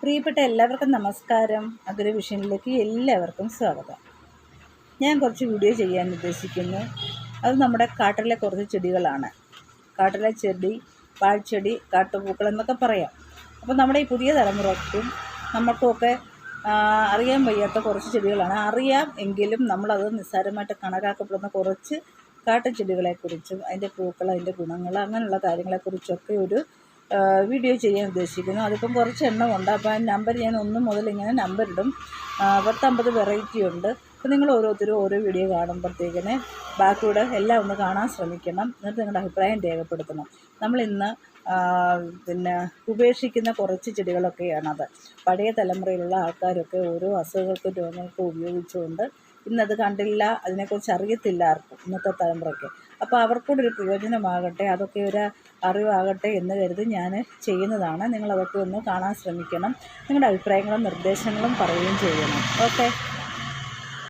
പ്രിയപ്പെട്ട എല്ലാവർക്കും നമസ്കാരം. അതൊരു വിഷനിലേക്ക് എല്ലാവർക്കും സ്വാഗതം. ഞാൻ കുറച്ച് വീഡിയോ ചെയ്യാൻ ഉദ്ദേശിക്കുന്നു. അത് നമ്മുടെ കാട്ടിലെ കുറച്ച് ചെടികളാണ്. കാട്ടിലെ ചെടി, പാഴ്ചെടി, കാട്ടുപൂക്കൾ എന്നൊക്കെ പറയാം. അപ്പോൾ നമ്മുടെ ഈ പുതിയ തലമുറയ്ക്കും നമുക്കൊക്കെ അറിയാൻ വയ്യാത്ത കുറച്ച് ചെടികളാണ്. അറിയാം എങ്കിലും നമ്മളത് നിസ്സാരമായിട്ട് കണക്കാക്കപ്പെടുന്ന കുറച്ച് കാട്ടുചെടികളെക്കുറിച്ചും അതിൻ്റെ പൂക്കൾ, അതിൻ്റെ ഗുണങ്ങൾ, അങ്ങനെയുള്ള കാര്യങ്ങളെക്കുറിച്ചൊക്കെ ഒരു വീഡിയോ ചെയ്യാൻ ഉദ്ദേശിക്കുന്നു. അതിപ്പം കുറച്ച് എണ്ണമുണ്ട്. അപ്പോൾ ആ നമ്പർ ഞാൻ 1 മുതൽ ഇങ്ങനെ നമ്പർ ഇടും. 10-50 വെറൈറ്റി ഉണ്ട്. അപ്പോൾ നിങ്ങൾ ഓരോരുത്തരും ഓരോ വീഡിയോ കാണുമ്പോഴത്തേക്കിന് ബാക്കിയൂടെ എല്ലാം ഒന്ന് കാണാൻ ശ്രമിക്കണം. എന്നിട്ട് നിങ്ങളുടെ അഭിപ്രായം രേഖപ്പെടുത്തണം. നമ്മളിന്ന് ഉപേക്ഷിക്കുന്ന കുറച്ച് ചെടികളൊക്കെയാണത്. പഴയ തലമുറയിലുള്ള ആൾക്കാരൊക്കെ ഓരോ അസുഖങ്ങൾക്കും രോഗങ്ങൾക്കും ഉപയോഗിച്ചുകൊണ്ട് ഇന്നത് കണ്ടില്ല, അതിനെക്കുറിച്ച് അറിയത്തില്ല ആർക്കും, ഇന്നത്തെ തലമുറയ്ക്ക്. അപ്പോൾ അവർക്കൂടൊരു പ്രയോജനമാകട്ടെ, അതൊക്കെ ഒരു അറിവാകട്ടെ എന്ന് കരുതി ഞാൻ ചെയ്യുന്നതാണ്. നിങ്ങളതൊക്കെ ഒന്ന് കാണാൻ ശ്രമിക്കണം. നിങ്ങളുടെ അഭിപ്രായങ്ങളും നിർദ്ദേശങ്ങളും പറയുകയും ചെയ്യണം. ഓക്കെ.